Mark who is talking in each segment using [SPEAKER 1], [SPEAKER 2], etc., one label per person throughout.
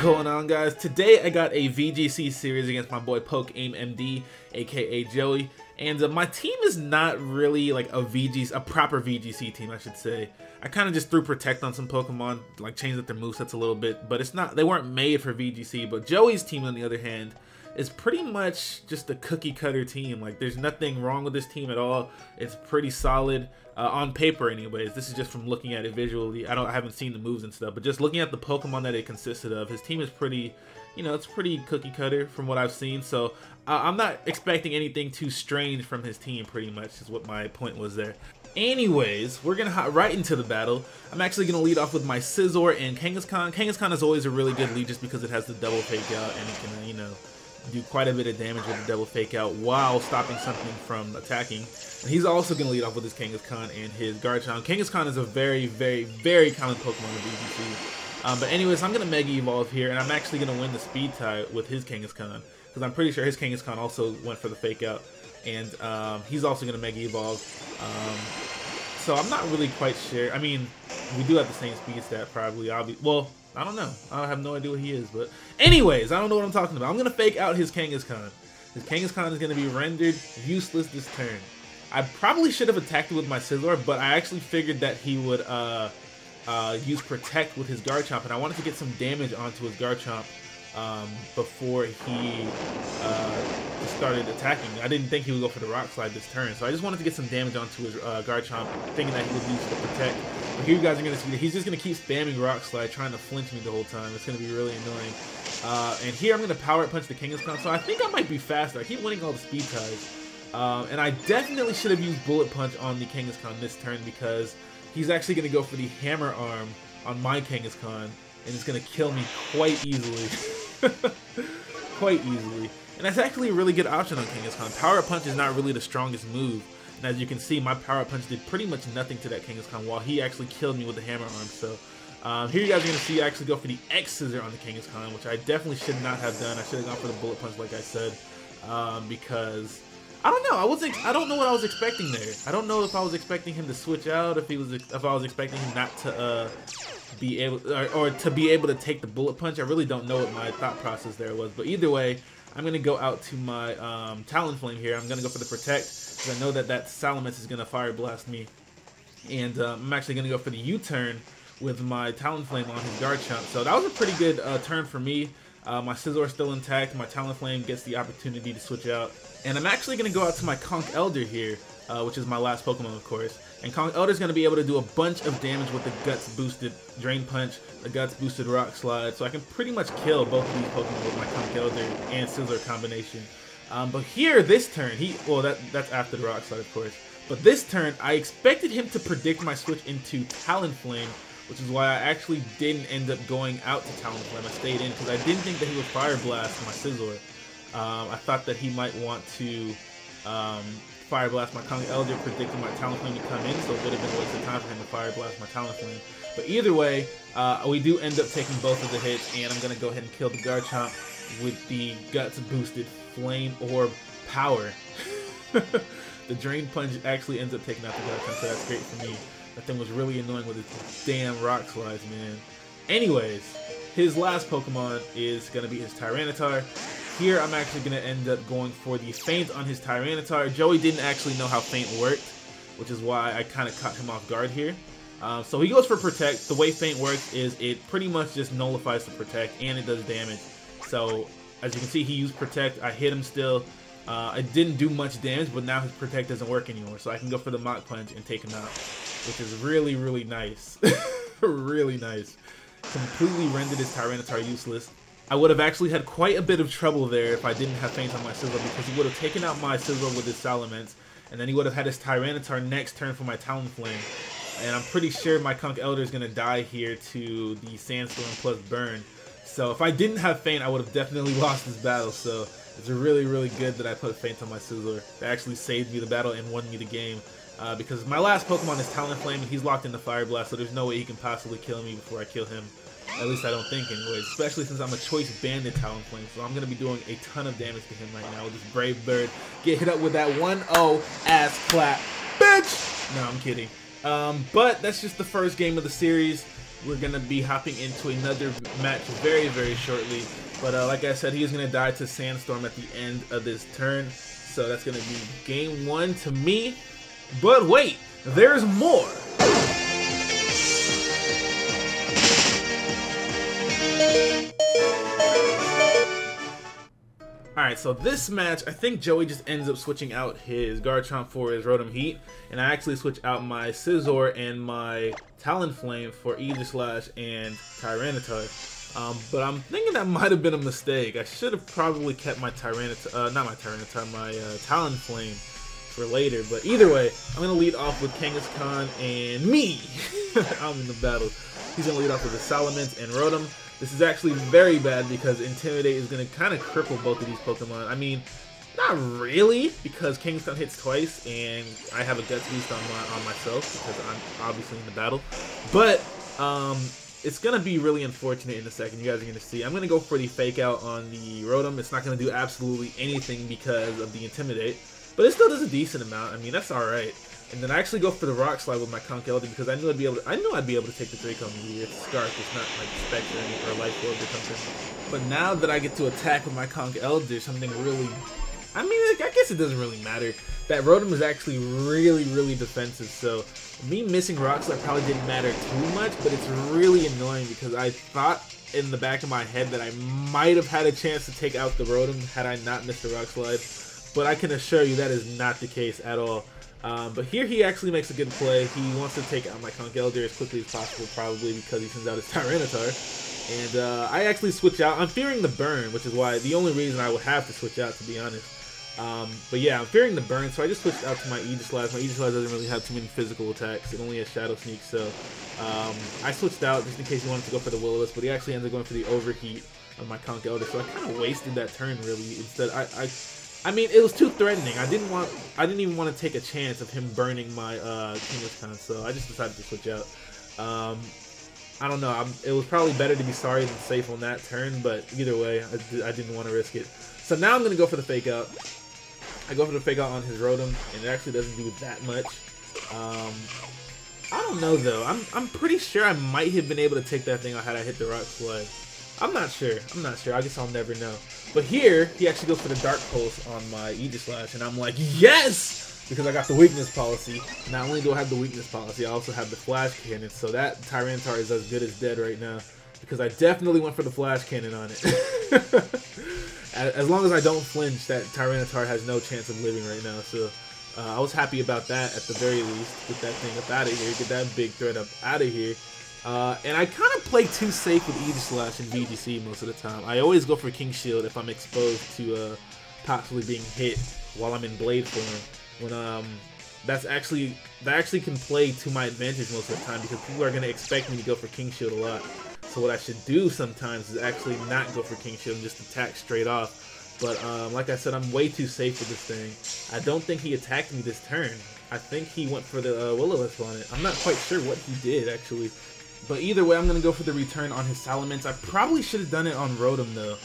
[SPEAKER 1] going on, guys? Today I got a VGC series against my boy pokeaimMD, aka Joey, and my team is not really like a proper VGC team, I should say. I kind of just threw Protect on some Pokemon, like changed up their movesets a little bit, but they weren't made for VGC. But Joey's team, on the other hand, is pretty much just a cookie cutter team. Like, there's nothing wrong with this team at all. It's pretty solid on paper, anyways. This is just from looking at it visually. I haven't seen the moves and stuff, but just looking at the Pokemon that it consisted of, his team is pretty, it's pretty cookie cutter from what I've seen. So I'm not expecting anything too strange from his team. Pretty much is what my point was there. Anyways, we're gonna hop right into the battle. I'm actually gonna lead off with my Scizor and Kangaskhan. Kangaskhan is always a really good lead just because it has the double fake out and it can, do quite a bit of damage with the double fake out while stopping something from attacking. And he's also going to lead off with his Kangaskhan and his Garchomp. Kangaskhan is a very, very, very common Pokemon in VGC. But anyways, I'm going to Mega Evolve here, and I'm actually going to win the speed tie with his Kangaskhan, because I'm pretty sure his Kangaskhan also went for the fake out, and he's also going to Mega Evolve. So I'm not really quite sure. I mean, we do have the same speed stat probably. Well, I don't know. I have no idea what he is, but anyways, I don't know what I'm talking about. I'm going to fake out his Kangaskhan. His Kangaskhan is going to be rendered useless this turn. I probably should have attacked it with my Scizor, but I actually figured that he would use Protect with his Garchomp, and I wanted to get some damage onto his Garchomp before he started attacking. I didn't think he would go for the Rock Slide this turn, so I just wanted to get some damage onto his Garchomp, thinking that he would use the Protect. But here you guys are going to see that he's just going to keep spamming Rock Slide, trying to flinch me the whole time. It's going to be really annoying. And here I'm going to Power Punch the Kangaskhan, so I think I might be faster. I keep winning all the speed ties. And I definitely should have used Bullet Punch on the Kangaskhan this turn, because he's actually going to go for the Hammer Arm on my Kangaskhan, and it's going to kill me quite easily. Quite easily. And that's actually a really good option on Kangaskhan. Power Punch is not really the strongest move. And as you can see, my Power Punch did pretty much nothing to that Kangaskhan, while he actually killed me with the Hammer Arm. So here you guys are going to see I actually go for the X Scissor on the Kangaskhan, which I definitely should not have done. I should have gone for the Bullet Punch like I said, because I don't know. I don't know what I was expecting there. I don't know if I was expecting him to switch out, if I was expecting him not to be able, or to be able to take the Bullet Punch. I really don't know what my thought process there was. But either way, I'm going to go out to my Talonflame here. I'm going to go for the Protect, because I know that Salamence is going to Fire Blast me. And I'm actually going to go for the U-turn with my Talonflame on his Garchomp. So that was a pretty good turn for me. My Scizor is still intact. My Talonflame gets the opportunity to switch out. And I'm actually going to go out to my Conch Elder here, which is my last Pokemon, of course. And Conch Elder is going to be able to do a bunch of damage with the Guts boosted Drain Punch, the Guts boosted Rock Slide. So I can pretty much kill both of these Pokemon with my Conch Elder and Scizor combination. But here, this turn, that's after the Rock Slide, of course. But this turn, I expected him to predict my switch into Talonflame, which is why I actually didn't end up going out to Talonflame. I stayed in because I didn't think that he would Fire Blast my Scizor. I thought that he might want to Fire Blast my Conch Elder, predicting my Talonflame to come in, so it would have been a waste of time for him to Fire Blast my Talonflame. But either way, we do end up taking both of the hits, and I'm going to go ahead and kill the Garchomp with the Guts boosted Flame Orb Power. The Drain Punch actually ends up taking out the Garchomp, so that's great for me. That thing was really annoying with its damn Rock Slides, man. Anyways, his last Pokemon is going to be his Tyranitar. Here, I'm actually going to end up going for the Feint on his Tyranitar. Joey didn't actually know how Feint worked, which is why I kind of caught him off guard here. So he goes for Protect. The way Feint works is it pretty much just nullifies the Protect, and it does damage. So, as you can see, he used Protect. I hit him still. It didn't do much damage, but now his Protect doesn't work anymore. So I can go for the Mach Punch and take him out, which is really, really nice. Really nice. Completely rendered his Tyranitar useless. I would have actually had quite a bit of trouble there if I didn't have Feint on my Scizor, because he would have taken out my Scizor with his Salamence, and then he would have had his Tyranitar next turn for my Talonflame. And I'm pretty sure my Conch Elder is going to die here to the Sandstorm plus Burn. So if I didn't have Feint, I would have definitely lost this battle. So it's really, really good that I put Feint on my Scizor. That actually saved me the battle and won me the game. Because my last Pokemon is Talonflame, and he's locked into Fire Blast, so there's no way he can possibly kill me before I kill him. At least I don't think, anyways. Especially since I'm a Choice Banded Talonflame, so I'm going to be doing a ton of damage to him right now with this Brave Bird. Get hit up with that 1-0 ass clap, bitch! No, I'm kidding. But that's just the first game of the series. we're gonna be hopping into another match very, very shortly. But like I said, he is gonna die to Sandstorm at the end of this turn. So that's gonna be game 1 to me. But wait, there's more. Alright, so this match, I think Joey just ends up switching out his Garchomp for his Rotom Heat, and I actually switch out my Scizor and my Talonflame for Aegislash and Tyranitar. But I'm thinking that might have been a mistake. I should have probably kept my Tyranitar, not my Tyranitar, my Talonflame for later. But either way, I'm going to lead off with Kangaskhan and me. I'm in the battle. He's going to lead off with the Salamence and Rotom. This is actually very bad because Intimidate is going to kind of cripple both of these Pokemon. I mean, not really, because Kangaskhan hits twice and I have a Guts Boost on myself because I'm obviously in the battle. But it's going to be really unfortunate in a second. You guys are going to see. I'm going to go for the Fake Out on the Rotom. It's not going to do absolutely anything because of the Intimidate, but it still does a decent amount. I mean, that's alright. And then I actually go for the Rock Slide with my Conch Elder because I knew I'd be able to take the Draco Meteor. It's Scarf, it's not like Spectre or Life Orb or something. But now that I get to attack with my Conch Elder, something really, I mean, I guess it doesn't really matter. That Rotom is actually really, really defensive, so me missing Rock Slide probably didn't matter too much, but it's really annoying because I thought in the back of my head that I might have had a chance to take out the Rotom had I not missed the Rock Slide, but I can assure you that is not the case at all. But here he actually makes a good play. He wants to take out my Conch Elder as quickly as possible, probably because he sends out his Tyranitar. And I actually switch out. I'm fearing the burn, which is why the only reason I would have to switch out, to be honest. But yeah, I'm fearing the burn, so I just switched out to my Aegislash. My Aegislash doesn't really have too many physical attacks. It only has Shadow Sneak, so I switched out just in case he wanted to go for the Will-O-Wisp, but he actually ended up going for the Overheat of my Conch Elder, so I kind of wasted that turn, really. Instead, I mean, it was too threatening. I didn't even want to take a chance of him burning my Kangaskhan, so I just decided to switch out. I don't know. It was probably better to be sorry than safe on that turn, but either way, I didn't want to risk it. So now I'm going to go for the Fake Out. I go for the Fake Out on his Rotom, and it actually doesn't do that much. I don't know, though. I'm pretty sure I might have been able to take that thing out had I hit the Rock Slide. I'm not sure. I guess I'll never know. But here, he actually goes for the Dark Pulse on my Aegislash, and I'm like, yes! Because I got the Weakness Policy. Not only do I have the Weakness Policy, I also have the Flash Cannon, so that Tyranitar is as good as dead right now. Because I definitely went for the Flash Cannon on it. As long as I don't flinch, that Tyranitar has no chance of living right now, so I was happy about that at the very least. Get that thing up out of here, get that big threat up out of here. And I kind of play too safe with Aegislash and VGC most of the time. I always go for King Shield if I'm exposed to possibly being hit while I'm in Blade form. When that actually can play to my advantage most of the time because people are going to expect me to go for King Shield a lot. So what I should do sometimes is actually not go for King Shield and just attack straight off. But like I said, I'm way too safe with this thing. I don't think he attacked me this turn. I think he went for the Will-O-Wisp on it. I'm not quite sure what he did actually. But either way, I'm going to go for the return on his Salamence. I probably should have done it on Rotom, though.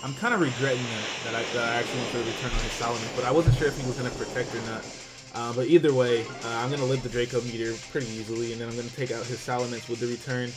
[SPEAKER 1] I'm kind of regretting that I actually went for the return on his Salamence, but I wasn't sure if he was going to protect or not. But either way, I'm going to live the Draco Meteor pretty easily, and then I'm going to take out his Salamence with the return.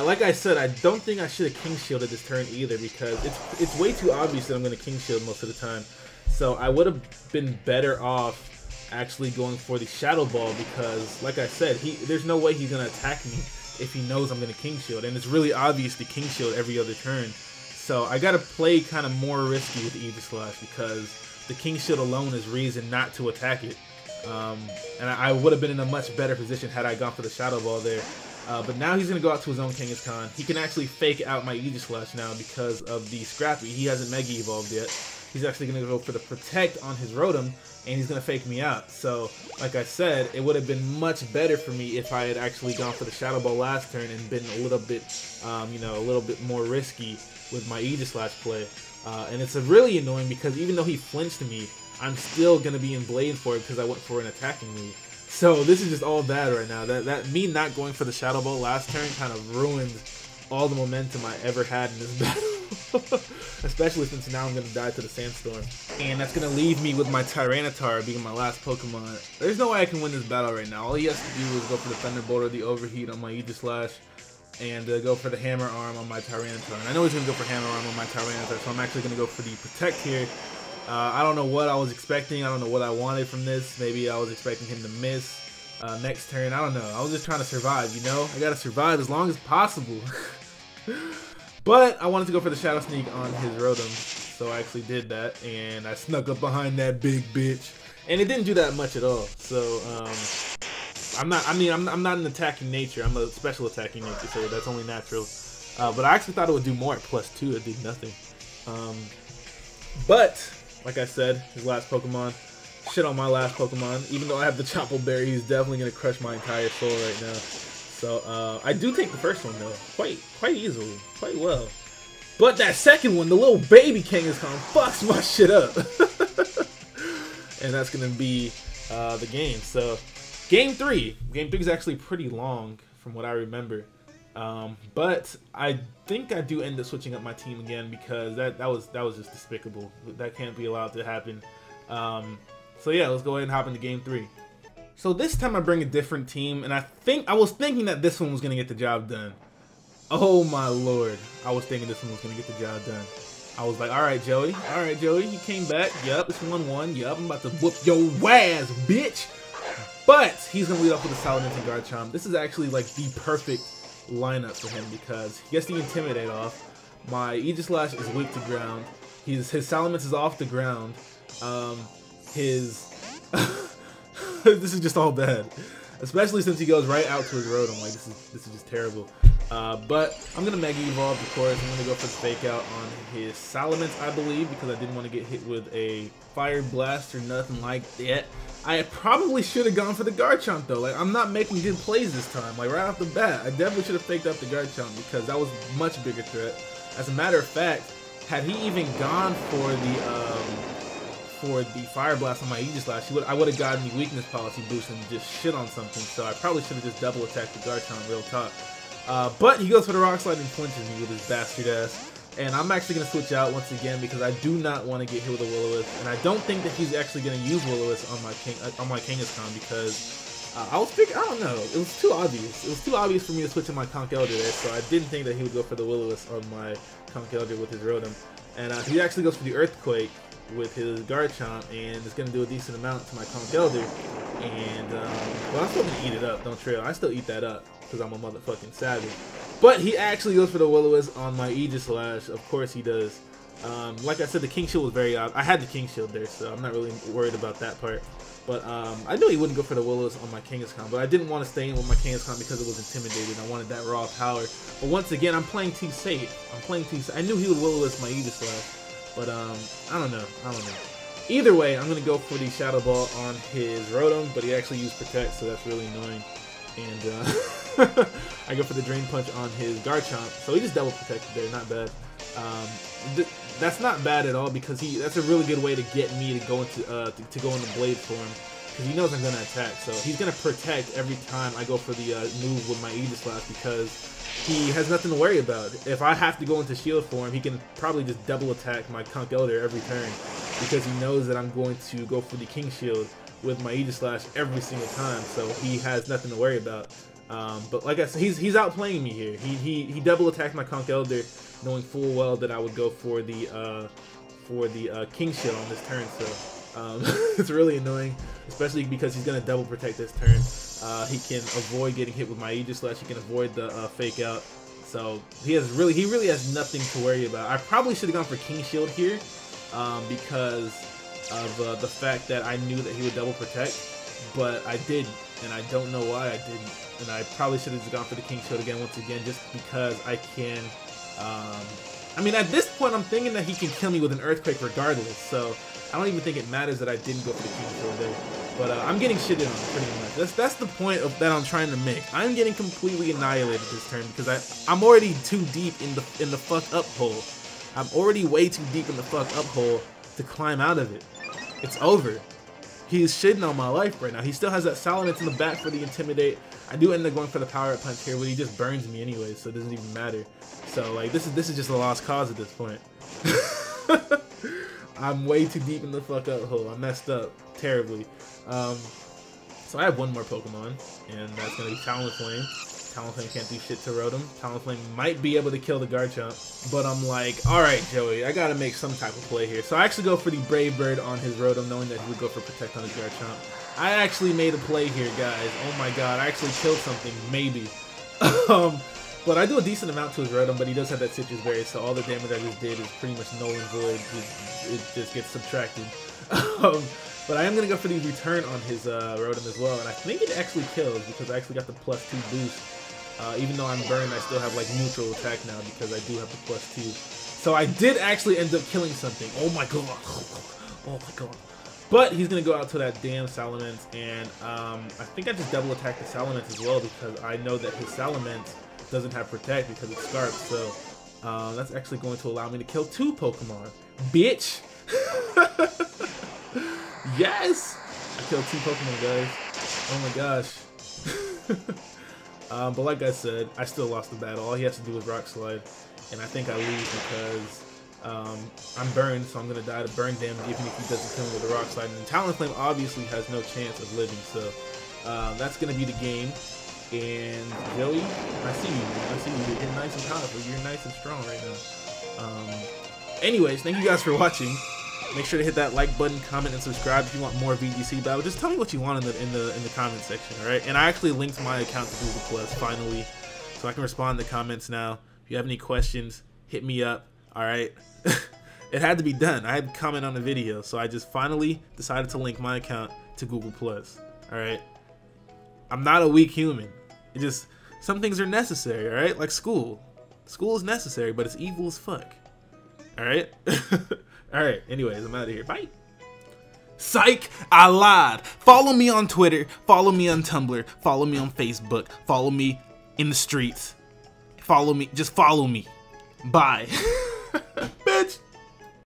[SPEAKER 1] Like I said, I don't think I should have King Shielded this turn either, because it's way too obvious that I'm going to King Shield most of the time. So I would have been better off actually going for the Shadow Ball, because, like I said, there's no way he's going to attack me if he knows I'm going to King Shield, and it's really obvious to King Shield every other turn. So I got to play kind of more risky with Aegislash because the King Shield alone is reason not to attack it. And I would have been in a much better position had I gone for the Shadow Ball there. But now he's going to go out to his own Kangaskhan. He can actually fake out my Aegislash now because of the Scrappy. He hasn't Mega Evolved yet. He's actually going to go for the Protect on his Rotom, and he's going to fake me out. So, like I said, it would have been much better for me if I had actually gone for the Shadow Ball last turn and been a little bit, a little bit more risky with my Aegislash play. And it's really annoying because even though he flinched me, I'm still going to be in Blade for it because I went for an attacking move. So this is just all bad right now. That me not going for the Shadow Ball last turn kind of ruined all the momentum I ever had in this battle. especially since now I'm going to die to the Sandstorm. And that's going to leave me with my Tyranitar being my last Pokemon. There's no way I can win this battle right now. All he has to do is go for the Thunderbolt or the Overheat on my Aegislash, and go for the Hammer Arm on my Tyranitar. And I know he's going to go for Hammer Arm on my Tyranitar, so I'm actually going to go for the Protect here. I don't know what I was expecting. I don't know what I wanted from this. Maybe I was expecting him to miss next turn. I don't know. I was just trying to survive, you know? I got to survive as long as possible. But I wanted to go for the Shadow Sneak on his Rotom, so I actually did that, and I snuck up behind that big bitch, and it didn't do that much at all. So I'm not an attacking nature. I'm a special attacking nature, so that's only natural. But I actually thought it would do more at +2. It did nothing. But like I said, his last Pokemon. Shit on my last Pokemon. Even though I have the Chople Berry, he's definitely gonna crush my entire soul right now. So I do take the first one though, quite easily, quite well. But that second one, the little baby Kangaskhan, fucks my shit up. And that's gonna be the game. So game 3. Game 3 is actually pretty long from what I remember. But I think I do end up switching up my team again because that was just despicable. That can't be allowed to happen. So yeah, let's go ahead and hop into game 3. So this time I bring a different team, and I was thinking that this one was gonna get the job done. Oh my lord, I was thinking this one was gonna get the job done. I was like, all right, Joey, you came back. Yup, it's 1-1. Yup, I'm about to whoop your ass, bitch. But he's gonna lead off with a Salamence and Garchomp. This is actually like the perfect lineup for him because he gets the Intimidate off. My Aegislash is weak to ground. His Salamence is off the ground. This is just all bad, especially since he goes right out to his Rotom. Like this is just terrible. But I'm gonna Mega Evolve, of course. I'm gonna go for the Fake Out on his Salamence, I believe, because I didn't want to get hit with a Fire Blast or nothing like that. I probably should have gone for the Garchomp though. Like I'm not making good plays this time. Like right off the bat, I definitely should have faked out the Garchomp because that was a much bigger threat. As a matter of fact, had he even gone for the Fire Blast on my Aegislash, I would have gotten the Weakness Policy boost and just shit on something. So I probably should have just double attacked the Garchomp real talk. But he goes for the Rock Slide and flinches me with his bastard ass. And I'm actually going to switch out once again because I do not want to get hit with a Will-O-Wisp. And I don't think that he's actually going to use Will-O-Wisp on my Kangaskhan because I don't know. It was too obvious. It was too obvious for me to switch to my Conkeldurr there, so I didn't think that he would go for the Will-O-Wisp on my Conkeldurr with his Rotom. And he actually goes for the Earthquake with his Garchomp, and it's going to do a decent amount to my Conkeldurr. And, well, I'm still going to eat it up, don't trail. I still eat that up because I'm a motherfucking savage. But he actually goes for the Will-O-Wisp on my Aegislash. Of course he does. Like I said, the King Shield was very odd. I had the King Shield there, so I'm not really worried about that part. But I knew he wouldn't go for the Will-O-Wisp on my Kangaskhan, but I didn't want to stay in with my Kangaskhan because it was intimidated. I wanted that raw power. But once again, I'm playing too safe. I knew he would Will-O-Wisp my Aegislash, but I don't know. Either way, I'm going to go for the Shadow Ball on his Rotom, but he actually used Protect, so that's really annoying. And I go for the Drain Punch on his Garchomp, so he just double protected there, not bad. That's not bad at all because that's a really good way to get me to go into Blade form because he knows I'm gonna attack, so he's gonna protect every time I go for the move with my Aegislash because he has nothing to worry about. If I have to go into Shield form, he can probably just double attack my Conkeldurr every turn because he knows that I'm going to go for the King Shield with my Aegislash every single time, so he has nothing to worry about. But like I said, he's outplaying me here. He double attacked my Conkeldurr, knowing full well that I would go for the King Shield on this turn. So it's really annoying, especially because he's gonna double protect this turn. He can avoid getting hit with my Aegislash. He can avoid the Fake Out. So he really has nothing to worry about. I probably should have gone for King Shield here because of the fact that I knew that he would double protect, but I didn't, and I don't know why I didn't. And I probably should have gone for the King Shield again once again, just because I can. I mean, at this point, I'm thinking that he can kill me with an Earthquake regardless, so I don't even think it matters that I didn't go for the King Shield there. But I'm getting shitted on pretty much. That's the point that I'm trying to make. I'm getting completely annihilated this turn because I'm already too deep in the fuck up hole. I'm already way too deep in the fuck up hole to climb out of it. It's over. He's shitting on my life right now. He still has that Salamence in the back for the Intimidate. I do end up going for the Power Up Punch here, but he just burns me anyway, so it doesn't even matter. So like this is just a lost cause at this point. I'm way too deep in the fuck up hole. I messed up terribly. So I have one more Pokemon, and that's gonna be Talonflame. Talonflame can't do shit to Rotom. Talonflame might be able to kill the Garchomp, but I'm like, alright, Joey, I gotta make some type of play here. So I actually go for the Brave Bird on his Rotom, knowing that he would go for Protect on his Garchomp. I actually made a play here, guys. Oh my god, I actually killed something, maybe. But I do a decent amount to his Rotom, but he does have that Citrus Berry, so all the damage I just did is pretty much null and void. It just gets subtracted. But I am going to go for the return on his Rotom as well, and I think it actually kills because I actually got the +2 boost. Even though I'm burned, I still have like neutral attack now because I do have the +2. So I did actually end up killing something. Oh my god. Oh my god. But he's going to go out to that damn Salamence, and I think I just double attack the Salamence as well because I know that his Salamence doesn't have Protect because it's Scarf. So that's actually going to allow me to kill 2 Pokemon. Bitch! Yes! I killed 2 Pokemon, guys. Oh my gosh. But like I said, I still lost the battle. All he has to do is Rock Slide, and I think I lose because I'm burned, so I'm going to die to burn damage even if he doesn't kill me with a Rock Slide. And Talonflame obviously has no chance of living, so that's going to be the game. And Joey, I see you, man. I see you. You're nice and powerful. You're nice and strong right now. Anyways, thank you guys for watching. Make sure to hit that like button, comment, and subscribe if you want more VGC battle. Just tell me what you want in the comment section, all right? And I actually linked my account to Google Plus finally, so I can respond to comments now. If you have any questions, hit me up, all right? It had to be done. I had to comment on the video, so I just finally decided to link my account to Google Plus, all right? I'm not a weak human. It just, some things are necessary, all right? Like school. School is necessary, but it's evil as fuck, all right? Alright, anyways, I'm out of here. Bye. Psych! I lied. Follow me on Twitter. Follow me on Tumblr. Follow me on Facebook. Follow me in the streets. Follow me. Just follow me. Bye. Bitch.